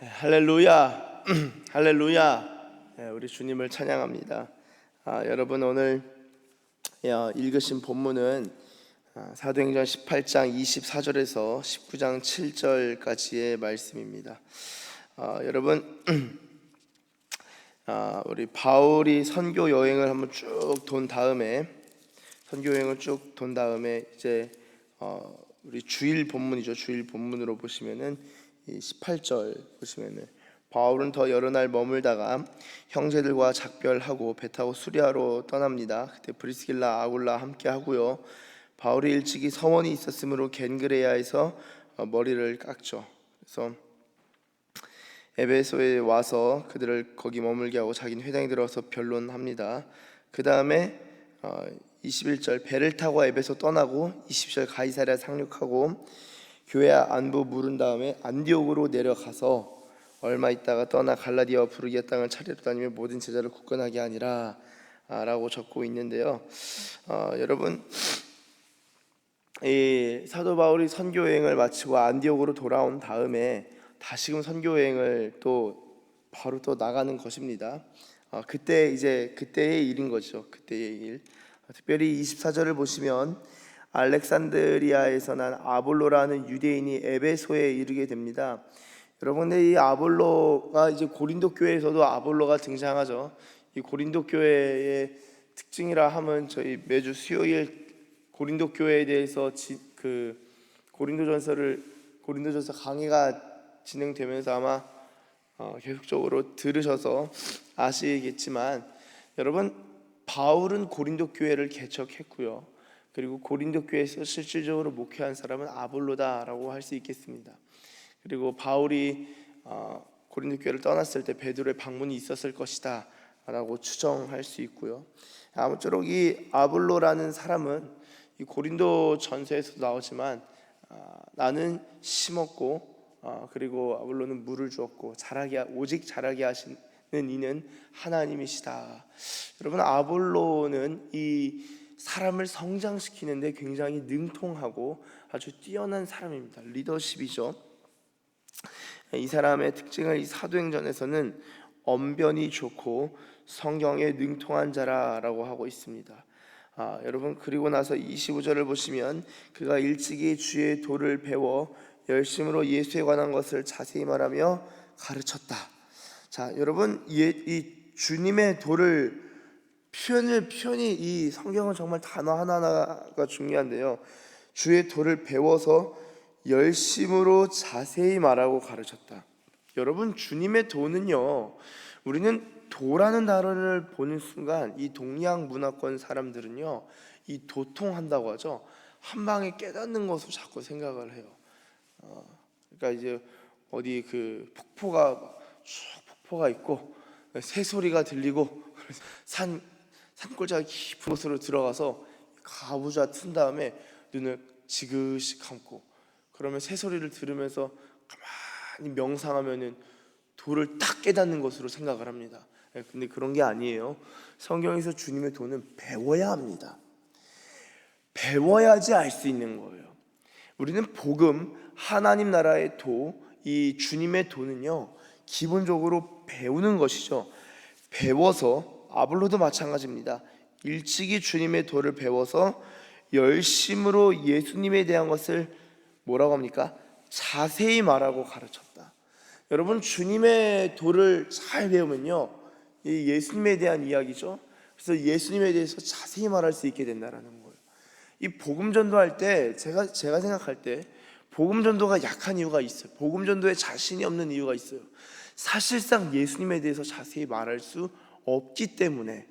할렐루야. 할렐루야. 우리 주님을 찬양합니다. 여러분 오늘 읽으신 본문은 사도행전 18장 24절에서 19장 7절까지의 말씀입니다. 여러분 우리 바울이 선교 여행을 한번 쭉 돈 다음에 이제 우리 주일 본문이죠. 주일 본문으로 보시면은 이 18절 보시면은 바울은 더 여러 날 머물다가 형제들과 작별하고 배 타고 수리아로 떠납니다. 그때 브리스길라 아굴라 함께 하고요. 바울이 일찍이 서원이 있었으므로 겐그레아에서 머리를 깎죠. 그래서 에베소에 와서 그들을 거기 머물게 하고 자기는 회당에 들어서 변론합니다. 그 다음에 21절 배를 타고 에베소 떠나고 20절 가이사랴 상륙하고 교회 안부 물은 다음에 안디옥으로 내려가서 얼마 있다가 떠나 갈라디아와 부르기아 땅을 차례로 다니며 모든 제자를 굳건하게 하니라 라고 적고 있는데요. 여러분 이 사도 바울이 선교 여행을 마치고 안디옥으로 돌아온 다음에 다시금 선교 여행을 또 바로 또 나가는 것입니다. 그때의 일인 거죠. 그때의 일. 특별히 24절을 보시면 알렉산드리아에서 난 아볼로라는 유대인이 에베소에 이르게 됩니다. 여러분, 이 아볼로가 이제 고린도 교회에서도 아볼로가 등장하죠. 이 고린도 교회의 특징이라 하면 저희 매주 수요일 고린도 교회에 대해서 고린도전서 강의가 진행되면서 아마 계속적으로 들으셔서 아시겠지만, 여러분 바울은 고린도 교회를 개척했고요. 그리고 고린도 교회에서 실질적으로 목회한 사람은 아볼로다라고 할 수 있겠습니다. 그리고 바울이 고린도 교회를 떠났을 때 베드로의 방문이 있었을 것이다 라고 추정할 수 있고요. 아무쪼록 이 아볼로라는 사람은 이 고린도 전서에서도 나오지만 나는 심었고 그리고 아볼로는 물을 주었고 오직 자라게 하시는 이는 하나님이시다. 여러분, 아볼로는 이 사람을 성장시키는데 굉장히 능통하고 아주 뛰어난 사람입니다. 리더십이죠. 이 사람의 특징을 이 사도행전에서는 언변이 좋고 성경에 능통한 자라라고 하고 있습니다. 여러분, 그리고 나서 25절을 보시면 그가 일찍이 주의 도를 배워 열심으로 예수에 관한 것을 자세히 말하며 가르쳤다. 자, 여러분, 이 주님의 도를 표현이 이 성경은 정말 단어 하나하나가 중요한데요. 주의 도를 배워서 열심으로 자세히 말하고 가르쳤다. 여러분, 주님의 도는요, 우리는 도라는 단어를 보는 순간 이 동양 문화권 사람들은요, 이 도통한다고 하죠. 한 방에 깨닫는 것으로 자꾸 생각을 해요. 그러니까 이제 어디 폭포가 있고 새소리가 들리고 산골짜기 깊은 곳으로 들어가서 가부좌 튼 다음에 눈을 지그시 감고 그러면 새소리를 들으면서 가만히 명상하면은 도를 딱 깨닫는 것으로 생각을 합니다. 근데 그런 게 아니에요. 성경에서 주님의 도는 배워야 합니다. 배워야지 알 수 있는 거예요. 우리는 복음, 하나님 나라의 도, 이 주님의 도는요, 기본적으로 배우는 것이죠. 배워서, 아볼로도 마찬가지입니다. 일찍이 주님의 도를 배워서 열심으로 예수님에 대한 것을 뭐라고 합니까? 자세히 말하고 가르쳤다. 여러분, 주님의 도를 잘 배우면요, 이 예수님에 대한 이야기죠. 그래서 예수님에 대해서 자세히 말할 수 있게 된다라는 거예요. 이 복음 전도할 때 제가 생각할 때 복음 전도가 약한 이유가 있어요. 복음 전도에 자신이 없는 이유가 있어요. 사실상 예수님에 대해서 자세히 말할 수 없기 때문에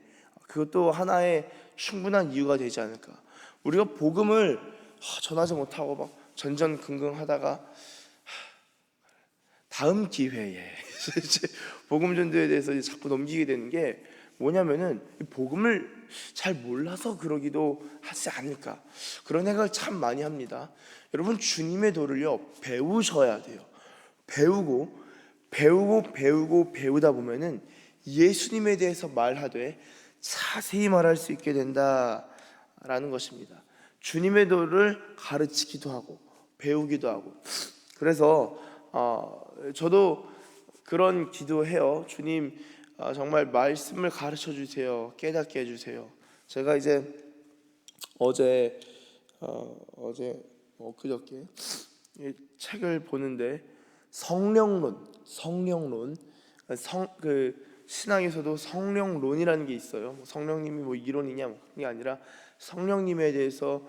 그것도 하나의 충분한 이유가 되지 않을까. 우리가 복음을 전하지 못하고 막 전전긍긍하다가 다음 기회에 복음 전도에 대해서 자꾸 넘기게 되는 게 뭐냐면은 복음을 잘 몰라서 그러기도 하지 않을까, 그런 생각을 참 많이 합니다. 여러분, 주님의 도를요 배우셔야 돼요. 배우다 보면은 예수님에 대해서 말하되 자세히 말할 수 있게 된다라는 것입니다. 주님의 도를 가르치기도 하고 배우기도 하고. 그래서 저도 그런 기도해요. 주님, 정말 말씀을 가르쳐 주세요. 깨닫게 해주세요. 제가 이제 어제 엊그저께 이 책을 보는데 성령론 신앙에서도 성령론이라는 게 있어요. 성령님이 뭐 이론이냐 그게 아니라 성령님에 대해서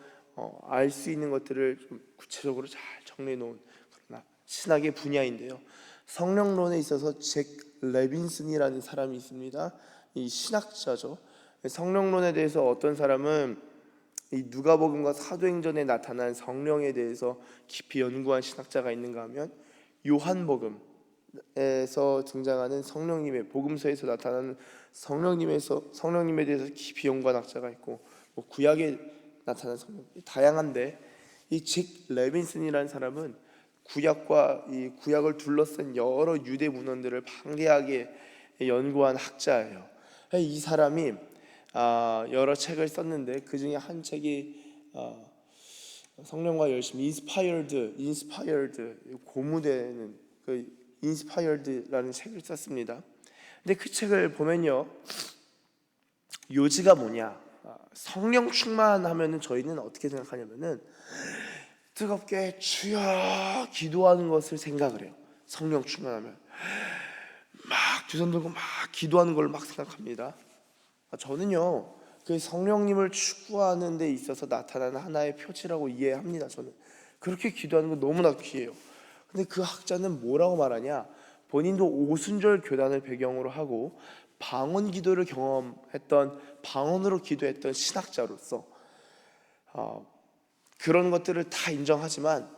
알 수 있는 것들을 좀 구체적으로 잘 정리해 놓은 그러나 신학의 분야인데요. 성령론에 있어서 잭 레빈슨이라는 사람이 있습니다. 이 신학자죠. 성령론에 대해서 어떤 사람은 이 누가복음과 사도행전에 나타난 성령에 대해서 깊이 연구한 신학자가 있는가 하면 요한복음에서 등장하는 성령님의 복음서에서 나타나는 성령님에 대해서 깊이 연구한 학자가 있고 뭐 구약에 나타난 성령 다양한데 이 잭 레빈슨이라는 사람은 구약과 이 구약을 둘러싼 여러 유대 문헌들을 방대하게 연구한 학자예요. 이 사람이 여러 책을 썼는데 그 중에 한 책이 성령과 열심 인스파이어드 고무되는 그 인스파이어드라는 책을 썼습니다. 근데 그 책을 보면요, 요지가 뭐냐? 성령 충만하면은 저희는 어떻게 생각하냐면은 뜨겁게 주여 기도하는 것을 생각을 해요. 성령 충만하면 막 두 손 들고 막 기도하는 걸 막 생각합니다. 저는요 그 성령님을 추구하는 데 있어서 나타나는 하나의 표지라고 이해합니다. 저는 그렇게 기도하는 거 너무나 귀해요. 근데 그 학자는 뭐라고 말하냐, 본인도 오순절 교단을 배경으로 하고 방언 기도를 경험했던, 방언으로 기도했던 신학자로서 그런 것들을 다 인정하지만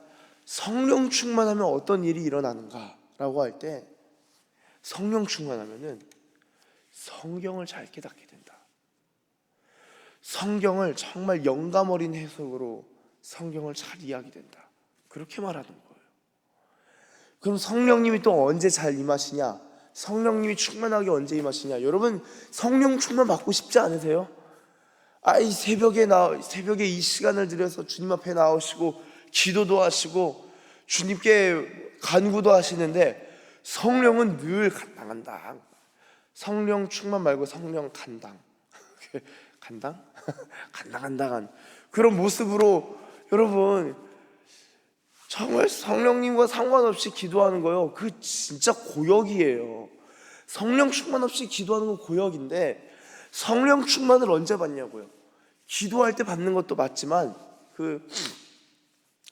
성령 충만하면 어떤 일이 일어나는가라고 할 때 성령 충만하면은 성경을 잘 깨닫게 된다. 성경을 정말 영감 어린 해석으로 성경을 잘 이해하게 된다. 그렇게 말하는 거예요. 그럼 성령님이 또 언제 잘 임하시냐? 성령님이 충만하게 언제 임하시냐? 여러분 성령 충만 받고 싶지 않으세요? 이 새벽에 이 시간을 들여서 주님 앞에 나오시고 기도도 하시고 주님께 간구도 하시는데 성령은 늘 간당간당. 성령 충만 말고 성령 간당. 간당? 간당간당한 그런 모습으로 여러분 정말 성령님과 상관없이 기도하는 거요. 그 진짜 고역이에요. 성령 충만 없이 기도하는 건 고역인데 성령 충만을 언제 받냐고요. 기도할 때 받는 것도 맞지만 그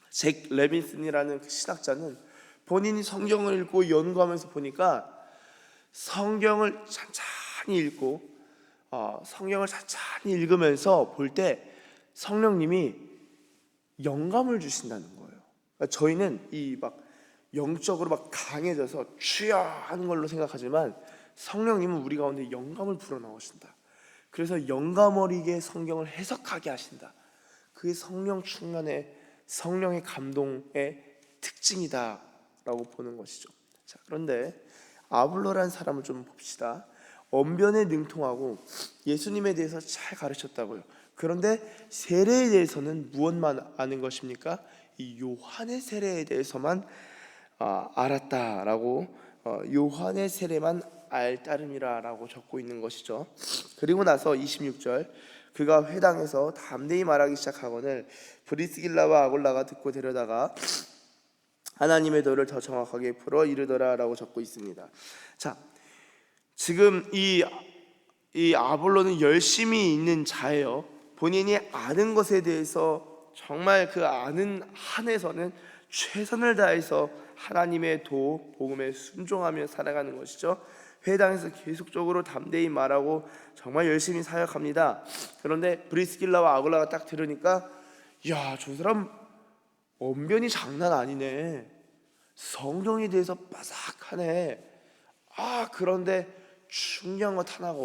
잭 레빈슨이라는 그 신학자는 본인이 성경을 읽고 연구하면서 보니까 성경을 찬찬히 읽고 성경을 찬찬히 읽으면서 볼 때 성령님이 영감을 주신다는 거예요. 그러니까 저희는 이 막 영적으로 막 강해져서 주여 하는 걸로 생각하지만 성령님은 우리 가운데 영감을 불어넣으신다. 그래서 영감 어리게 성경을 해석하게 하신다. 그게 성령 충만의 성령의 감동의 특징이다라고 보는 것이죠. 자, 그런데 아볼로라는 사람을 좀 봅시다. 언변에 능통하고 예수님에 대해서 잘 가르쳤다고요. 그런데 세례에 대해서는 무엇만 아는 것입니까? 이 요한의 세례에 대해서만 알았다라고 요한의 세례만 알 따름이라라고 적고 있는 것이죠. 그리고 나서 26절 그가 회당에서 담대히 말하기 시작하거늘 브리스길라와 아골라가 듣고 데려다가 하나님의 도를 더 정확하게 풀어 이르더라라고 적고 있습니다. 자, 지금 이 아볼로는 열심히 있는 자예요. 본인이 아는 것에 대해서 정말 그 아는 한에서는 최선을 다해서 하나님의 도 복음에 순종하며 살아가는 것이죠. 회당에서 계속적으로 담대히 말하고 정말 열심히 사역합니다. 그런데 브리스길라와 아굴라가 딱 들으니까 야, 저 사람 언변이 장난 아니네. 성경에 대해서 빠삭하네. 그런데 중요한 것 하나가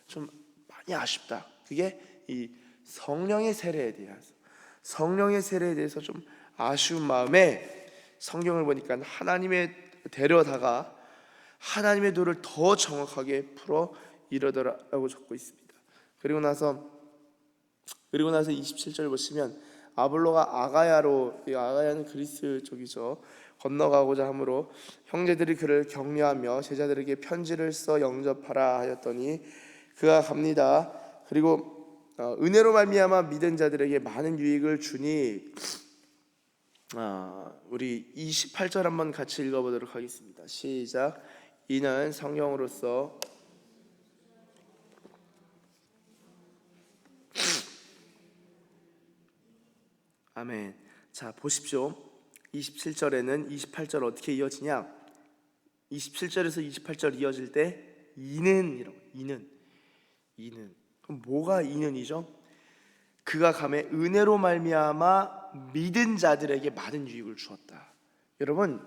좀 많이 아쉽다. 그게 이 성령의 세례에 대해서 좀 아쉬운 마음에 성경을 보니까 하나님의 데려다가 하나님의 도를 더 정확하게 풀어 이르더라라고 적고 있습니다. 그리고 나서 27절 보시면 아볼로가 아가야는 그리스 쪽이죠. 건너가고자 하므로 형제들이 그를 격려하며 제자들에게 편지를 써 영접하라 하였더니 그가 갑니다. 그리고 은혜로 말미암아 믿은 자들에게 많은 유익을 주니, 우리 28절 한번 같이 읽어보도록 하겠습니다. 시작. 이는 성령으로서 아멘. 자, 보십시오. 27절에는 28절 어떻게 이어지냐? 27절에서 28절 이어질 때 이는이라고. 이는. 그럼 뭐가 이는이죠? 그가 감에 은혜로 말미암아 믿은 자들에게 많은 유익을 주었다. 여러분,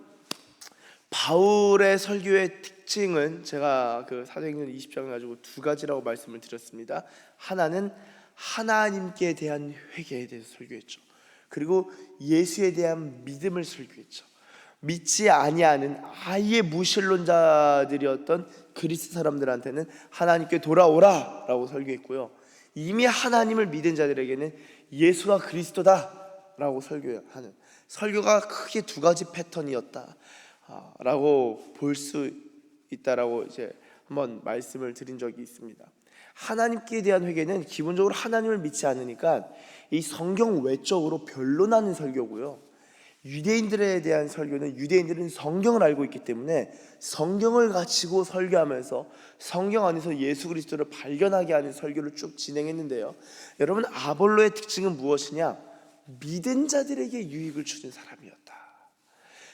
바울의 설교의 특징은 제가 그 사도행전 20장을 가지고 두 가지라고 말씀을 드렸습니다. 하나는 하나님께 대한 회개에 대해서 설교했죠. 그리고 예수에 대한 믿음을 설교했죠. 믿지 아니하는 아예 무신론자들이었던 그리스 사람들한테는 하나님께 돌아오라 라고 설교했고요, 이미 하나님을 믿은 자들에게는 예수가 그리스도다 라고 설교하는, 설교가 크게 두 가지 패턴이었다 라고 볼 수 있다라고 이제 한번 말씀을 드린 적이 있습니다. 하나님께 대한 회개는 기본적으로 하나님을 믿지 않으니까 이 성경 외적으로 변론하는 설교고요, 유대인들에 대한 설교는 유대인들은 성경을 알고 있기 때문에 성경을 가지고 설교하면서 성경 안에서 예수 그리스도를 발견하게 하는 설교를 쭉 진행했는데요, 여러분, 아볼로의 특징은 무엇이냐? 믿은 자들에게 유익을 주는 사람이었다.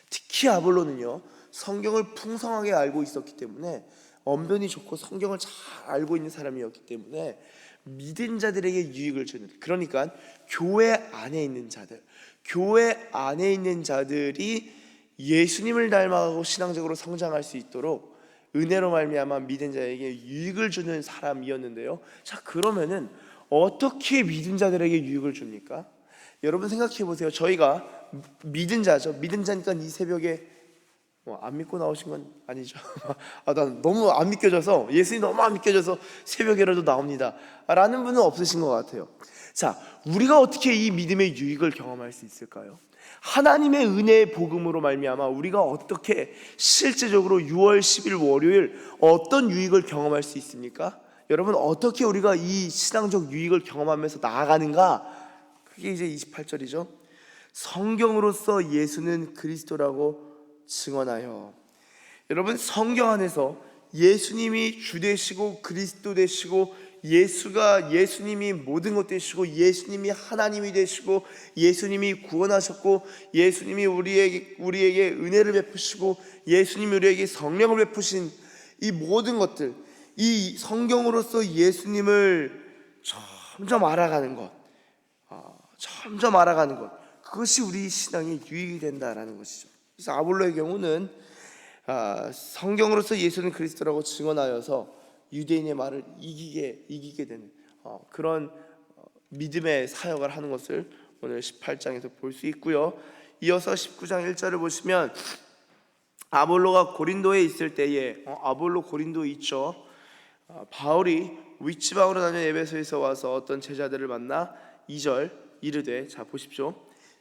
특히 아볼로는요, 성경을 풍성하게 알고 있었기 때문에, 언변이 좋고 성경을 잘 알고 있는 사람이었기 때문에 믿은 자들에게 유익을 주는, 그러니까 교회 안에 있는 자들, 교회 안에 있는 자들이 예수님을 닮아가고 신앙적으로 성장할 수 있도록 은혜로 말미암아 믿은 자에게 유익을 주는 사람이었는데요. 자, 그러면은 어떻게 믿은 자들에게 유익을 줍니까? 여러분 생각해 보세요. 저희가 믿은 자죠. 믿은 자니까 이 새벽에 안 믿고 나오신 건 아니죠. 난 너무 안 믿겨져서, 예수님 너무 안 믿겨져서 새벽에라도 나옵니다 라는 분은 없으신 것 같아요. 자, 우리가 어떻게 이 믿음의 유익을 경험할 수 있을까요? 하나님의 은혜의 복음으로 말미암아 우리가 어떻게 실제적으로 6월 10일 월요일 어떤 유익을 경험할 수 있습니까? 여러분, 어떻게 우리가 이 신앙적 유익을 경험하면서 나아가는가? 그게 이제 28절이죠. 성경으로서 예수는 그리스도라고 증언하여. 여러분, 성경 안에서 예수님이 주 되시고 그리스도 되시고, 예수님이 모든 것 되시고, 예수님이 하나님이 되시고, 예수님이 구원하셨고, 예수님이 우리에게 은혜를 베푸시고, 예수님이 우리에게 성령을 베푸신 이 모든 것들, 이 성경으로서 예수님을 점점 알아가는 것, 그것이 우리 신앙의 유익이 된다라는 것이죠. 그래서 아볼로의 경우는 성경으로서 예수는 그리스도라고 증언하여서 유대인의 말을 이기게 되는 그런 믿음의 사역을 하는 것을 오늘 18장에서 볼 수 있고요. 이어서 19장 1절을 보시면, 아볼로가 고린도에 있을 때에, 아볼로 고린도에 있죠. 바울이 윗지방으로 다녀 에베소에서 와서 어떤 제자들을 만나 2절 이르되, 자 보십시오.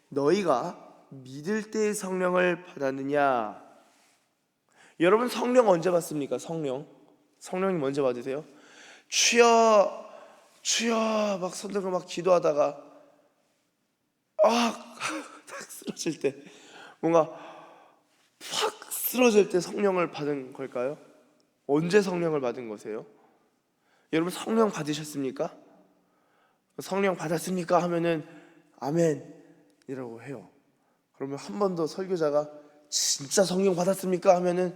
너희가 믿을 때의 성령을 받았느냐? 여러분, 성령 언제 받습니까? 성령님 언제 받으세요? 주여 주여 막 손들고 막 기도하다가 딱 쓰러질 때, 뭔가 확 쓰러질 때 성령을 받은 걸까요? 언제 성령을 받은 거세요? 여러분, 성령 받으셨습니까? 성령 받았습니까? 하면은 아멘이라고 해요. 그러면 한 번 더 설교자가 진짜 성령 받았습니까? 하면은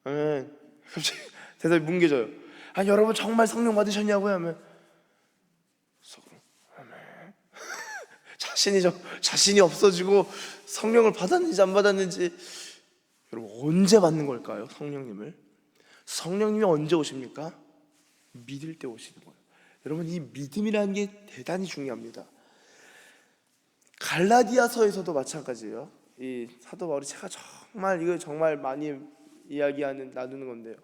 아멘. 갑자기 대답이 뭉개져요. 여러분 정말 성령 받으셨냐고요? 하면 아멘. 자신이 없어지고 성령을 받았는지 안 받았는지. 여러분, 언제 받는 걸까요? 성령님이 언제 오십니까? 믿을 때 오시는 거예요. 여러분, 이 믿음이라는 게 대단히 중요합니다. 갈라디아서에서도 마찬가지예요. 이 사도 바울이, 제가 정말 많이 나누는 건데요,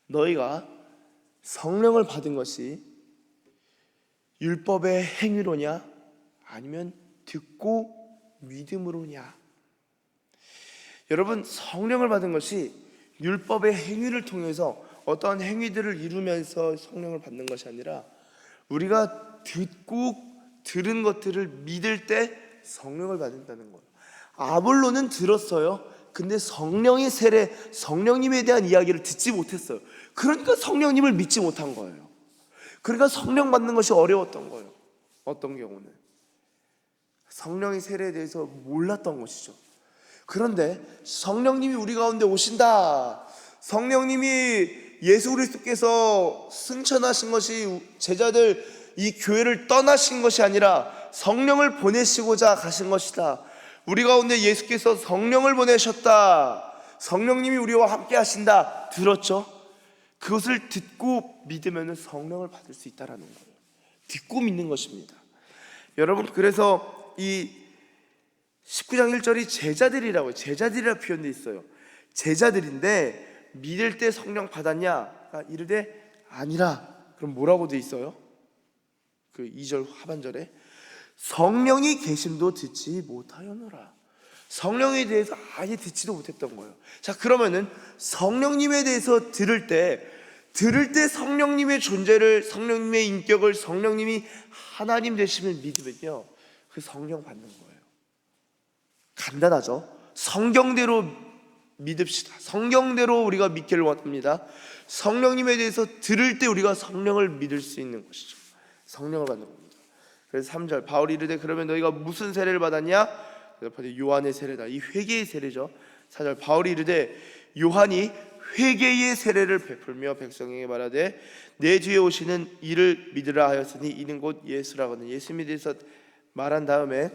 너희가 성령을 받은 것이 율법의 행위로냐 아니면 듣고 믿음으로냐? 여러분, 성령을 받은 것이 율법의 행위를 통해서 어떤 행위들을 이루면서 성령을 받는 것이 아니라 우리가 듣고 들은 것들을 믿을 때 성령을 받는다는 거예요. 아볼로는 들었어요. 근데 성령의 세례, 성령님에 대한 이야기를 듣지 못했어요. 그러니까 성령님을 믿지 못한 거예요. 그러니까 성령 받는 것이 어려웠던 거예요. 어떤 경우는 성령의 세례에 대해서 몰랐던 것이죠. 그런데 성령님이 우리 가운데 오신다, 성령님이 예수 그리스도께서 승천하신 것이 제자들 이 교회를 떠나신 것이 아니라 성령을 보내시고자 가신 것이다, 우리 가운데 예수께서 성령을 보내셨다, 성령님이 우리와 함께 하신다 들었죠? 그것을 듣고 믿으면 성령을 받을 수 있다라는 거예요. 듣고 믿는 것입니다. 여러분, 그래서 이 19장 1절이 제자들이라고, 제자들이라 표현되어 있어요. 제자들인데 믿을 때 성령 받았냐? 이르되 아니라. 그럼 뭐라고 되어 있어요? 그 2절 하반절에 성령이 계심도 듣지 못하였노라. 성령에 대해서 아예 듣지도 못했던 거예요. 자, 그러면은 성령님에 대해서 들을 때 성령님의 존재를, 성령님의 인격을, 성령님이 하나님 되심을 믿으면요, 그 성령 받는 거예요. 간단하죠? 성경대로 믿읍시다. 성경대로 우리가 믿기를 원합니다. 성령님에 대해서 들을 때 우리가 성령을 믿을 수 있는 것이죠. 성령을 받는 겁니다. 그래서 3절 바울이 이르되 그러면 너희가 무슨 세례를 받았냐? 요한의 세례다. 이 회개의 세례죠. 4절 바울이 이르되 요한이 회개의 세례를 베풀며 백성에게 말하되 내 뒤에 오시는 이를 믿으라 하였으니 이는 곧 예수라거든. 예수님에 대해서 말한 다음에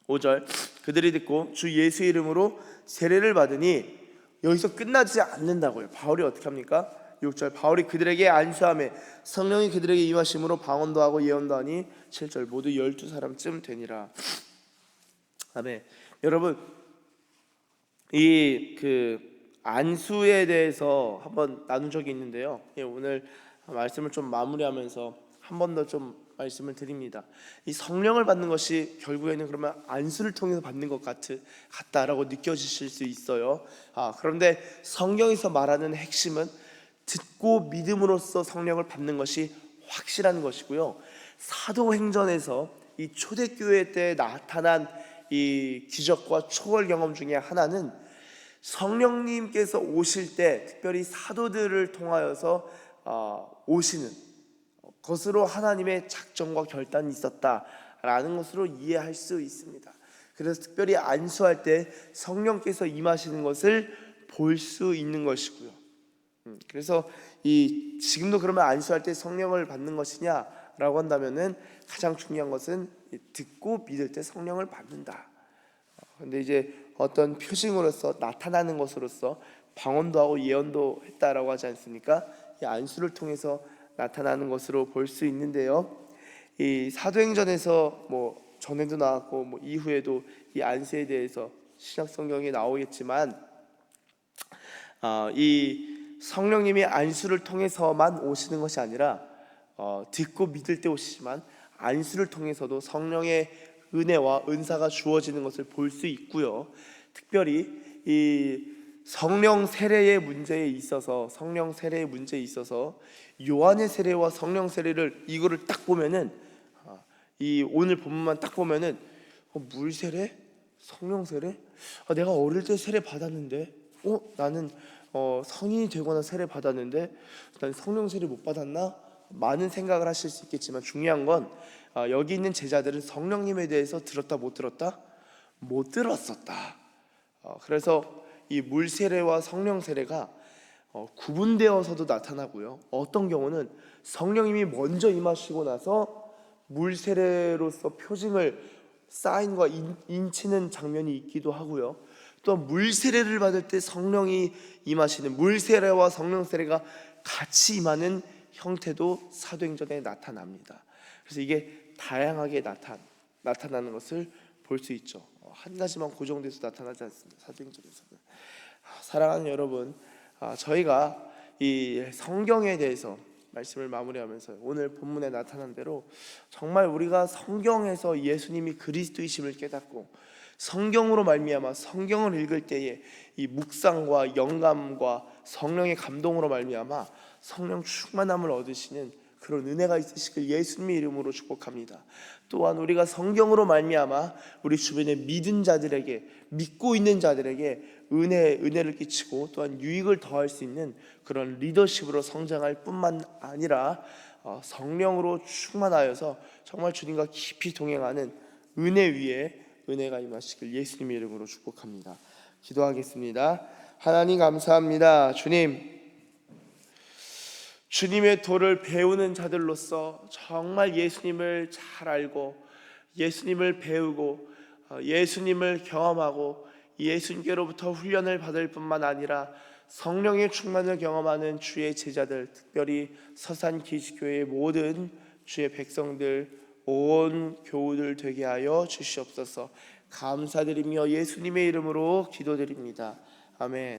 5절 그들이 듣고 주 예수의 이름으로 세례를 받으니 여기서 끝나지 않는다고요. 바울이 어떻게 합니까? 6절 바울이 그들에게 안수하며 성령이 그들에게 임하심으로 방언도 하고 예언도 하니 7절 모두 12사람쯤 되니라. 아멘. 여러분, 이 안수에 대해서 한번 나눈 적이 있는데요, 오늘 말씀을 좀 마무리하면서 한 번 더 좀 말씀을 드립니다. 이 성령을 받는 것이 결국에는 그러면 안수를 통해서 받는 것 같다라고 느껴지실 수 있어요. 그런데 성경에서 말하는 핵심은 듣고 믿음으로써 성령을 받는 것이 확실한 것이고요. 사도행전에서 이 초대교회 때 나타난 이 기적과 초월 경험 중에 하나는 성령님께서 오실 때 특별히 사도들을 통하여서 오시는 것으로 하나님의 작정과 결단이 있었다라는 것으로 이해할 수 있습니다. 그래서 특별히 안수할 때 성령께서 임하시는 것을 볼 수 있는 것이고요. 그래서 지금도 그러면 안수할 때 성령을 받는 것이냐라고 한다면은 가장 중요한 것은 듣고 믿을 때 성령을 받는다. 근데 이제 어떤 표징으로서 나타나는 것으로서 방언도 하고 예언도 했다라고 하지 않습니까? 이 안수를 통해서 나타나는 것으로 볼 수 있는데요. 이 사도행전에서 전에도 나왔고 이후에도 이 안수에 대해서 신약 성경에 나오겠지만 이 성령님이 안수를 통해서만 오시는 것이 아니라 듣고 믿을 때 오시지만 안수를 통해서도 성령의 은혜와 은사가 주어지는 것을 볼 수 있고요. 특별히 이 성령 세례의 문제에 있어서 요한의 세례와 성령 세례를 이거를 딱 보면은 이 오늘 본문만 딱 보면은 물 세례, 성령 세례, 내가 어릴 때 세례 받았는데 나는 성인이 되거나 세례 받았는데 난 성령 세례 못 받았나? 많은 생각을 하실 수 있겠지만 중요한 건 여기 있는 제자들은 성령님에 대해서 들었다 못 들었다? 못 들었었다. 그래서 이 물 세례와 성령 세례가 구분되어서도 나타나고요. 어떤 경우는 성령님이 먼저 임하시고 나서 물 세례로서 표징을 사인과 인치는 장면이 있기도 하고요. 또 물 세례를 받을 때 성령이 임하시는 물 세례와 성령 세례가 같이 임하는 형태도 사도행전에 나타납니다. 그래서 이게 다양하게 나타나는 것을 볼 수 있죠. 한 가지만 고정돼서 나타나지 않습니다. 사도행전에서는. 사랑하는 여러분, 저희가 이 성경에 대해서 말씀을 마무리하면서 오늘 본문에 나타난 대로 정말 우리가 성경에서 예수님이 그리스도이심을 깨닫고 성경으로 말미암아 성경을 읽을 때에 이 묵상과 영감과 성령의 감동으로 말미암아 성령 충만함을 얻으시는 그런 은혜가 있으시길 예수님의 이름으로 축복합니다. 또한 우리가 성경으로 말미암아 우리 주변의 믿은 자들에게, 믿고 있는 자들에게 은혜를 끼치고 또한 유익을 더할 수 있는 그런 리더십으로 성장할 뿐만 아니라 성령으로 충만하여서 정말 주님과 깊이 동행하는 은혜 위에 은혜가 임하시길 예수님의 이름으로 축복합니다. 기도하겠습니다. 하나님 감사합니다. 주님의 도를 배우는 자들로서 정말 예수님을 잘 알고 예수님을 배우고 예수님을 경험하고 예수님께로부터 훈련을 받을 뿐만 아니라 성령의 충만을 경험하는 주의 제자들, 특별히 서산기지교회의 모든 주의 백성들, 온 교우들 되게 하여 주시옵소서. 감사드리며 예수님의 이름으로 기도드립니다. 아멘.